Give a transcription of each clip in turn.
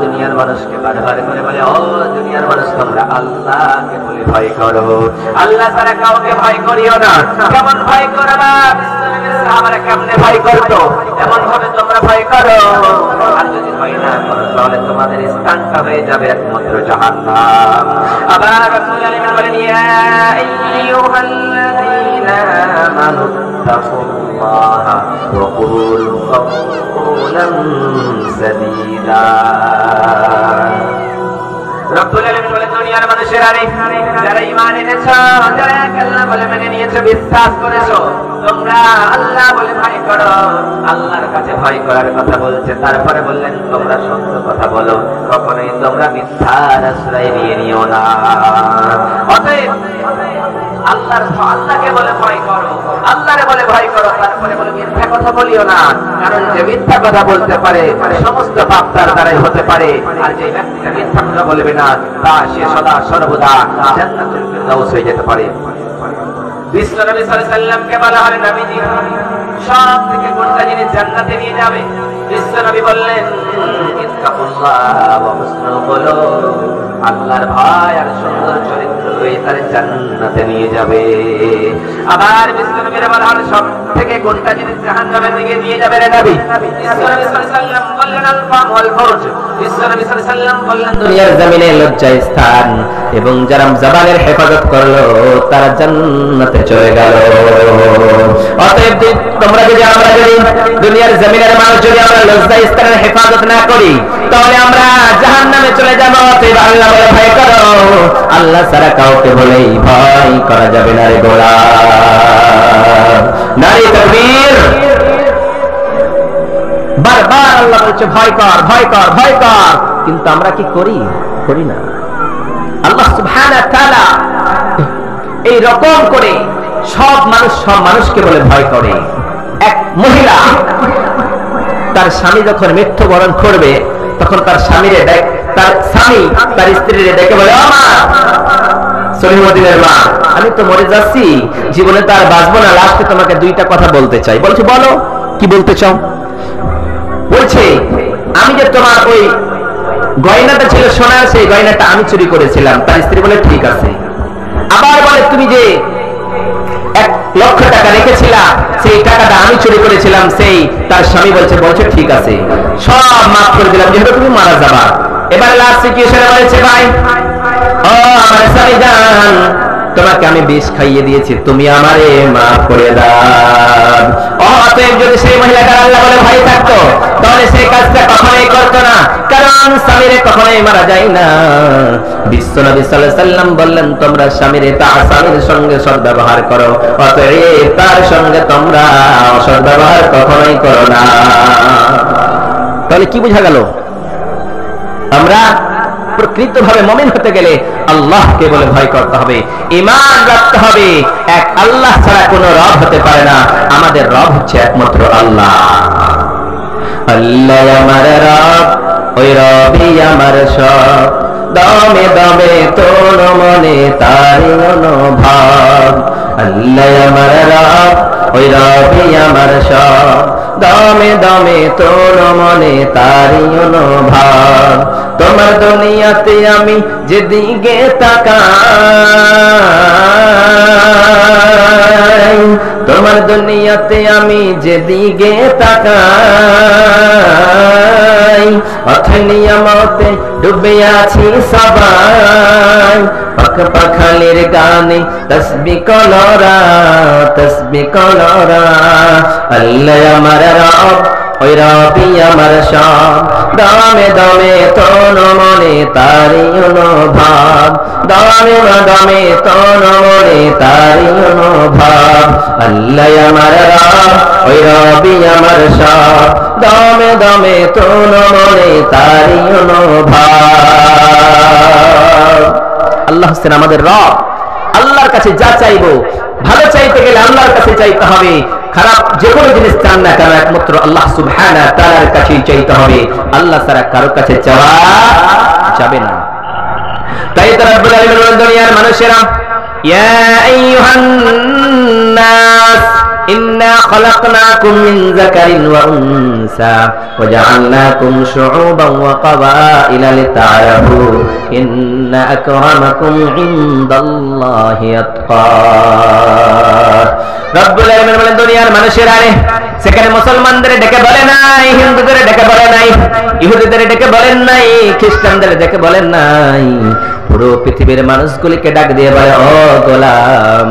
দুনিয়ার মানুষকে বারবার করে বলে, ও দুনিয়ার মানুষ, তোমরা আল্লাহকে বলে ভয় করো, আল্লাহ ছাড়া কাউকে ভয় করিও না। কেমন ভয় করবা? বিশ্বনবীর সাহাবারা কেমনে ভয় করতো, এমন ভাবে তোমরা ভয় করো। আর যদি ভয় না করো তাহলে তোমাদের স্থানটা হয়ে যাবে একমাত্র জাহান্নাম। আবার রাসূল আলাইহি বলেন, ইয়া আইয়ুহাল্লাযীনা আমানু তাকুল্লাহা ওয়া কুলু কওলান সাদীদা। রব্বুল আলামিন বলেন, দুনিয়ার মানুষেরা, যারা ঈমান এনেছো, যারা আল্লাহ বলে মেনে নিয়েছো, বিশ্বাস করেছো, তোমরা আল্লাহ বলে ভয় করো। আল্লাহর কাছে ভয় করার কথা বলছে, তারপরে বললেন তোমরা সত্য কথা বলো, কখনোই তোমরা মিথ্যার আশ্রয় নিও না। অতএব আল্লাহকে বলে ভয় করো, আল্লাহরে বলে ভয় করো, তারপরে বলে মিথ্যা কথা বলিও না। কারণ যে মিথ্যা কথা বলতে পারে সমস্ত পাপ তার দ্বারাই হতে পারে, আর যে ব্যক্তিটা মিথ্যা কথা বলবে না তা সে সদা সর্বদা জান্নাতুল ফিরদাউস হয়ে যেতে পারে। বিশ্বনবী সাল্লাল্লাহু আলাইহি সাল্লামকে বলা হয় নবীজি সব থেকে কোনটা জিনিস জান্নাতে নিয়ে যাবে? বিশ্বনবী বললেন, ইত্তাকুল্লাহ ওয়া হুসনুল খুলুক, আল্লাহর ভয় আর সুন্দর চরিত্র তার জান্নাতে নিয়ে যাবে। আবার বিশ্বনবীর বলা হলো সব থেকে কোনটা জিনিস জাহান্নামের দিকে নিয়ে যাবে রে নবী? বিশ্বনবী সাল্লাল্লাহু আলাইহি সাল্লাম বললেন, আল ফাম ওয়াল ফুরজ। বিশ্বনবী সাল্লাল্লাহু আলাইহি সাল্লাম বললেন, দুনিয়ার জমিনে লজ্জা স্থান এবং যারা জবানের হেফাজত করলো তারা জান্নাতে চলে গেল। অতএব তোমরা যদি, আমরা যদি দুনিয়ার জমিনের মানুষ যদি আমরা লজ্জা স্থানের হেফাজত না করি তাহলে আমরা জাহান্নামে চলে যাব। অতএব আল্লাহ বলে ভয় করো, আল্লাহ ছাড়া কাউকে বলেই ভয় করা যাবে না রে গোলাম। নারী তাকবীর। বারবার আল্লাহ বলছে ভয় কর, ভয় কর, ভয় কর, কিন্তু আমরা কি করি? করি না। আল্লাহ সুবহানাহু ওয়া তাআলা এই রকম করে সব মানুষকে বলে ভয় করে। এক মহিলা তার স্বামী যখন মৃত্যুবরণ করবে তখন তার স্বামী তার স্ত্রীরে ডেকে বলে, ও মা, সলিমুদ্দিনের মা, আমি তো মরে যাচ্ছি, জীবনে তার বাঁচবো না, লাস্টে তোমাকে দুইটা কথা বলতে চাই। বলছে, বলো, কি বলতে চাও? বলছে, আমি যে তোমার ওই গয়নাটা ছিল সোনার, সেই গয়নাটা আমি চুরি করেছিলাম। তার স্ত্রী বলে, ঠিক আছে। আবার বলে, তুমি যে 1 লক্ষ টাকা রেখেছিলা, সেই টাকাটা আমি চুরি করেছিলাম। সেই তার স্বামী বলছে ঠিক আছে, সব মাফ করে দিলাম, যেহেতু তুমি মারা যাবা। এবার লাস্ট সিচুয়েশনে বলেছে, ভাই ও আমার স্বামী জান, তোমাকে আমি বিষ খাইয়ে দিয়েছি, তুমি আমারে মাফ করে দাও। অতএব যদি সেই মহিলাটার আল্লাহ বলে ভয় থাকতো তাহলে সেই কাজটা কখনোই করতো না, কারণ স্বামীরে কখনোই মারা যায় না। বিশ্বনবী সাল্লাল্লাহু আলাইহি সাল্লাম বললেন, তোমরা স্বামীরে তার স্বামীর সঙ্গে সদ্ব্যবহার করো, অতএব তার সঙ্গে তোমরা অসদ্ব্যবহার কখনোই করো না। তাহলে কি বোঝা গেল? আমরা প্রকৃতভাবে মুমিন হতে গেলে আল্লাহকে বলে ভয় করতে হবে, ঈমান রাখতে হবে। এক আল্লাহ ছাড়া কোনো রব হতে পারে না, আমাদের রব হচ্ছে একমাত্র আল্লাহ। আল্লাহ আমার রব, ওই রবই আমার সব, দমে দমে তোর মনে তারি অনুভব। আল্লাহ আমার রব, ওই রবই আমার সব, দমে দমে তোর মনে তারি অনুভব। তোমার দুনিয়াতে আমি যেদিকে তাকাই, তোমার দুনিয়াতে আমি যেদিকে তাকাই, পথে নিয়ামতে ডুবে আছি সবাই। পাখালির গানে তসবিহ কলরা, তসবিহ কলরা। আল্লাহ আমার রব, ওই রবই আমার সব, দমে দমে তোর মনে তারি অনুভব, দমে দমে তোর মনে তারি অনুভব। আল্লাহ আমার রব, ওই রবই আমার সব, দমে দমে তোর মনে তারি অনুভব। আল্লাহ হচ্ছেন আমাদের রব। আল্লাহর কাছে যা চাইবো, ভালো চাইতে গেলে আল্লাহর কাছে চাইতে হবে, খারাপ যে কোনো জিনিস চান না কেন একমাত্র আল্লাহ সুবহানাহু ওয়া তাআলার কাছেই চাইতে হবে, আল্লাহ ছাড়া কারো কাছে চাওয়া যাবে না। তাই তো রব্বুল আলামিন দুনিয়ার মানুষেরা, ইয়া আইয়ুহান নাস, ইন্না খলাকনাকুম মিন যাকারিন ওয়া উনসা ওয়া জাআলনাকুম শুউবান ওয়া ক্বাবাইলা লিতাআরাফু ইন্না আকরামাকুম ইনদাল্লাহি আতকাকুম। রব্বুল আলামিন বলেন দুনিয়ার মানুষেরা রে, সেখানে মুসলমানদের ডেকে বলে নাই, হিন্দুদের ডেকে বলে নাই, ইহুদিদের ডেকে বলেন নাই, খ্রিস্টানদের ডেকে বলেন নাই, পুরো পৃথিবীর মানুষগুলিকে ডাক দিয়ে বলে ও গোলাম,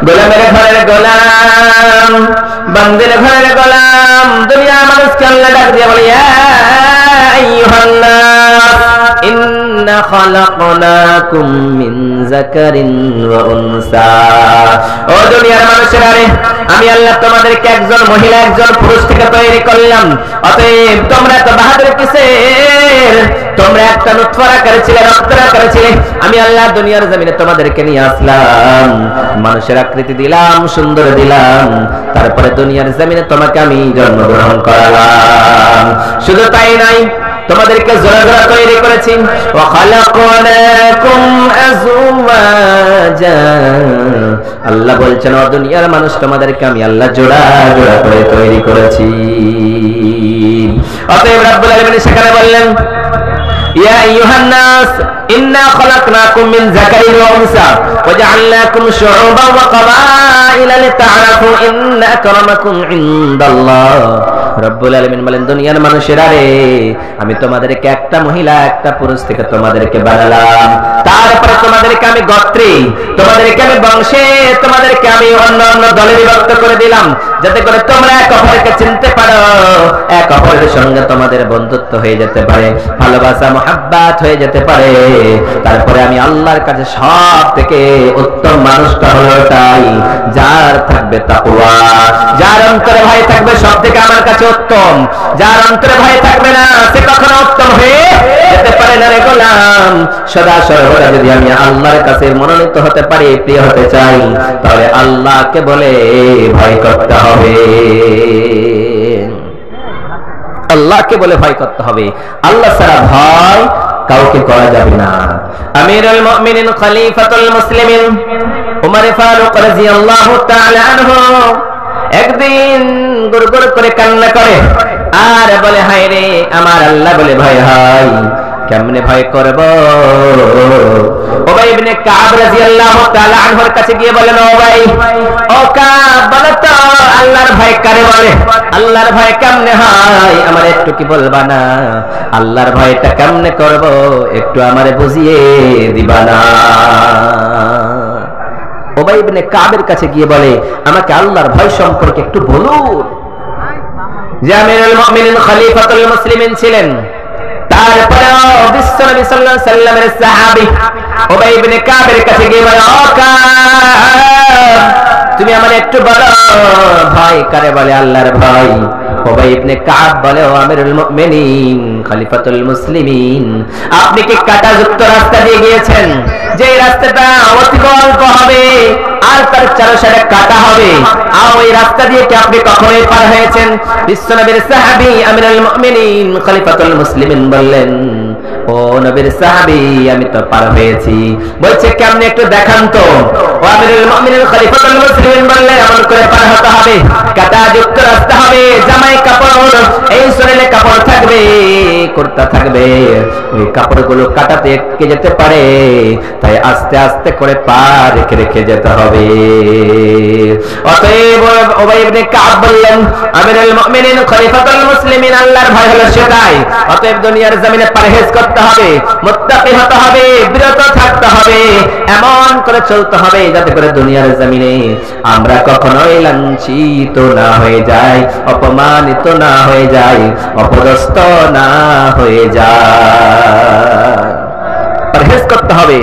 গোলামের ঘরের গোলাম, বান্দির ঘরের গোলাম। দুনিয়ার মানুষকে আল্লাহ ডাক দিয়ে বলে ইয়া আইয়ুহান নাস ইন্না খালাকনাকুম মিন যাকারিন ওয়া উনসা। ও দুনিয়ার মানুষেরা রে, আমি আল্লাহ তোমাদেরকে একজন মহিলা একজন পুরুষ থেকে তৈরি করলাম, অতএব তোমরা তো বাহাদুর কিসের, তোমরা একটা নুতফার আকারে ছিলে, রক্তের আকারে ছিলে, আমি আল্লাহ দুনিয়ার জমিনে তোমাদেরকে নিয়ে আসলাম, মানুষের আকৃতি দিলাম, সুন্দর দিলাম, তারপরে দুনিয়ার জমিনে তোমাকে আমি জন্মগ্রহণ করালাম। শুধু তাই নাই, তোমাদেরকে জোড়া জোড়া তৈরি করেছি, ওয়া খালাকনাকুম আজওয়াজা। আল্লাহ বলছেন ও দুনিয়ার মানুষ, তোমাদেরকে আমি আল্লাহ জোড়া জোড়া করে তৈরি করেছি। অতএব রব্বুল আলামিন সেখানে বললেন ইয়া আইয়ুহান নাস ইন্না খলাকনাকুম মিন যাকারিন ওয়া উনসা ওয়া জাআলনাকুম শুউবান ওয়া ক্বাবাইলা লিতাআরাফু ইন্না আকরামাকুম ইনদাল্লাহ। রব্বুল আলামিন বলেন দুনিয়ার মানুষেরা রে, আমি তোমাদেরকে একটা মহিলা একটা পুরুষ থেকে তোমাদেরকে বানালাম, তারপরে তোমাদেরকে আমি গোত্রে, তোমাদেরকে আমি বংশে, তোমাদেরকে আমি অন্য অন্য দলে বিভক্ত করে দিলাম, যাতে করে তোমরা এক অপরকে চিনতে পারো, এক অপরের সঙ্গে তোমাদের বন্ধুত্ব হয়ে যেতে পারে, ভালোবাসা মহাব্বত হয়ে যেতে পারে। তারপরে আমি আল্লাহর কাছে সব থেকে উত্তম মানুষটা হলো তাই যার থাকবে তাকওয়া, যার অন্তরে ভয় থাকবে সব থেকে আমার কাছে উত্তম, যার অন্তরে ভয় থাকবে না সে কখনো উত্তম হয়ে যেতে পারে না রে গোলাম। সদা সর্বদা যদি আমি আল্লাহর কাছে মনোনীত হতে পারি, প্রিয় হতে চাই, তাহলে আল্লাহকে বলে ভয় করতে হবে, আল্লাহকে বলে ভয় করতে হবে, আল্লাহ ছাড়া ভয় কাউকে করা যাবে না। আমিরুল মুমিনিন খলিফাতুল মুসলিমিন উমর ফারুক রাদিয়াল্লাহু তাআলা আনহু একদিন গুড়গুড় করে কান্না করে আর বলে হায় রে আমার আল্লাহ বলে ভয় হয়, কেমনে ভয় করব? উবাই ইবনে কাব রাদিয়াল্লাহু তাআলা আনহুর কাছে গিয়ে বলেন ও ভাই, ও কাব বলো তো আল্লাহর ভয় কারে বলে, আল্লাহর ভয় কেমনে হয়, আমার একটু কি বলবা না, আল্লাহর ভয়টা কেমনে করব একটু আমারে বুঝিয়ে দিবা না? উবাই ইবনে কাবের কাছে গিয়ে বলে আমাকে আল্লাহর ভয় সম্পর্কে একটু বলুন। যে আমিরুল মুমিনিন খলিফাতুল মুসলিমিন ছিলেন, তারপরেও বিশ্বনবী সাল্লাল্লাহু আলাইহি সাল্লামের সাহাবী উবাই ইবনে কাবের কাছে গিয়ে বলে ও কাব তুমি আমারে একটু বলো ভয় কারে বলে, আল্লাহর ভয়। উবাই ইবনে কাব বলে ও আমিরুল মুমিনিন খলিফাতুল মুসলিমিন, আপনি কি কাঁটাযুক্ত রাস্তা দিয়ে গিয়েছেন, যে রাস্তাটা অতি অল্প হবে আর তার চারপাশে কাটা হবে, আর ওই রাস্তা দিয়ে কি আপনি কখনোই পার হয়েছেন? বিশ্বনবীর সাহাবী আমিরুল মুমিনিন খলিফাতুল মুসলিমিন বললেন ও নবীর সাহাবী আমি তো পার হয়েছি। বলছে কেমনে একটু দেখান তো। ও আমিরুল মুমিনিন খলিফাতুল মুসলিমিন বললেন এমন করে পার হতে হবে, কাঁটাযুক্ত রাস্তা হবে, জামাই কাপড় এই শরীরে কাপড় থাকবে, কুর্তা থাকবে, ওই কাপড়গুলো কাটাতে আটকে যেতে পারে, তাই আস্তে আস্তে করে পা রেখে রেখে যেতে হবে। অতএব উবাই ইবনে কাব বললেন আমিরুল মুমিনিন খলিফাতুল মুসলিমিন আল্লাহর ভয় হলো সেটাই, অতএব দুনিয়ার জমিনে পরহেজ করতে হবে, মুত্তাকি হতে হবে, বিরত থাকতে হবে, এমন করে চলতে হবে যাতে করে দুনিয়ার জমিনে আমরা কখনোই লাঞ্ছিত না হয়ে যাই, অপমানিত না হয়ে যাই, অপদস্থ না হয়ে যায়। পরহেজ করতে হবে।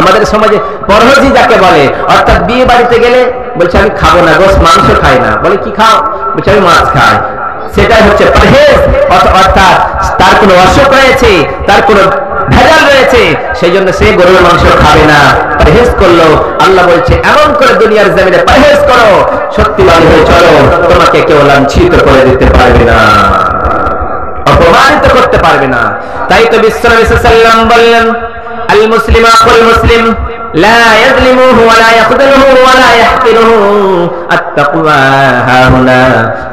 আমাদের সমাজে পরহেজি যাকে বলে, অর্থাৎ বিয়ে বাড়িতে গেলে বলছে আমি খাবো না গোশত, মাংস খাই না, বলে কি খাও, বলছে আমি মাছ খাই, সেটাই হচ্ছে পরহেজ। অর্থাৎ তার কোনো অসুখ রয়েছে, তার কোনো ভেজাল রয়েছে, সেই জন্য সে গরুর মাংস খাবে না, পরহেজ করলো। আল্লাহ বলছে এমন করে দুনিয়ার জমিনে পরহেজ করো, সত্যিবাদী হয়ে চলো, তোমাকে কেউ লাঞ্ছিত করে দিতে পারবে না, অপমানিত করতে পারবে না। তাই তো বিশ্বনবী সাল্লাল্লাহু আলাইহি ওয়াসাল্লাম আল মুসলিম আখুল মুসলিম لا يظلمه ولا يخذله ولا يحقره التقوى ها هنا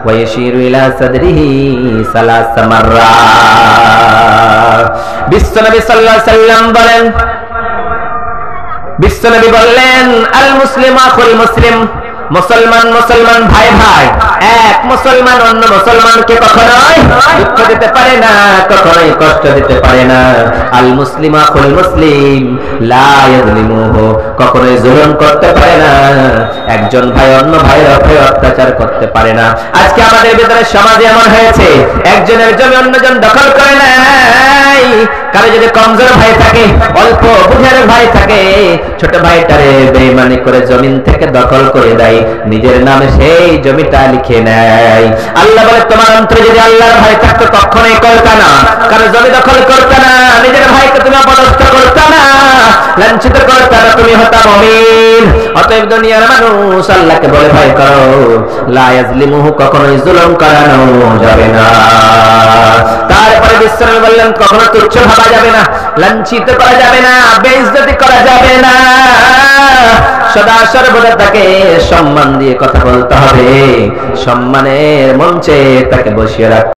ويشير إلى صدره 3 مرات বিশ্বনবী সাল্লাল্লাহু আলাইহি সাল্লাম বলেন বিশ্বনবী বললেন আল মুসলিমু আখুল মুসলিম মুসলমান মুসলমান ভাই ভাই এক মুসলমান অন্য মুসলমানকে কখনোই দুঃখ দিতে পারে না কখনোই কষ্ট দিতে পারে না আল মুসলিমু আখুল মুসলিম লা ইয়াযলিমুহু কখনোই জুলুম করতে পারে না একজন ভাই অন্য ভাইয়ের উপরে অত্যাচার করতে পারে না আজকে আমাদের ভিতরে সমাজে এমন হয়েছে একজনের জমি অন্যজন দখল করে নেয় কারো যদি কমজোর ভাই থাকে অল্প বুঝের ভাই থাকে ছোট ভাইটারে বেঈমানি করে জমিন থেকে দখল করে দেয় নিজের নামে সেই জমিটা লিখে নেয় আল্লাহ বলে তোমার অন্তরে যদি আল্লাহর ভয় থাকতো কখনোই করতে না কারো জমি দখল করতে না নিজের ভাইকে তুমি অপদস্থ করতে না লাঞ্ছিত করতে না তুমি হতা মুমিন অতএব দুনিয়ার মানুষ আল্লাহকে বলে ভয় করো লা ইয়াজলিমুহু কখনোই জুলুম করানো যাবে না তারপরে বিশ্বনবী বললেন কখনো তুচ্ছ ভাবা যাবে না লাঞ্ছিত করা যাবে না বেইজ্জতি করা যাবে না সদা সর্বদা তাকে সম্মান দিয়ে কথা বলতে হবে সম্মানের মঞ্চে তাকে বসিয়ে রাখতে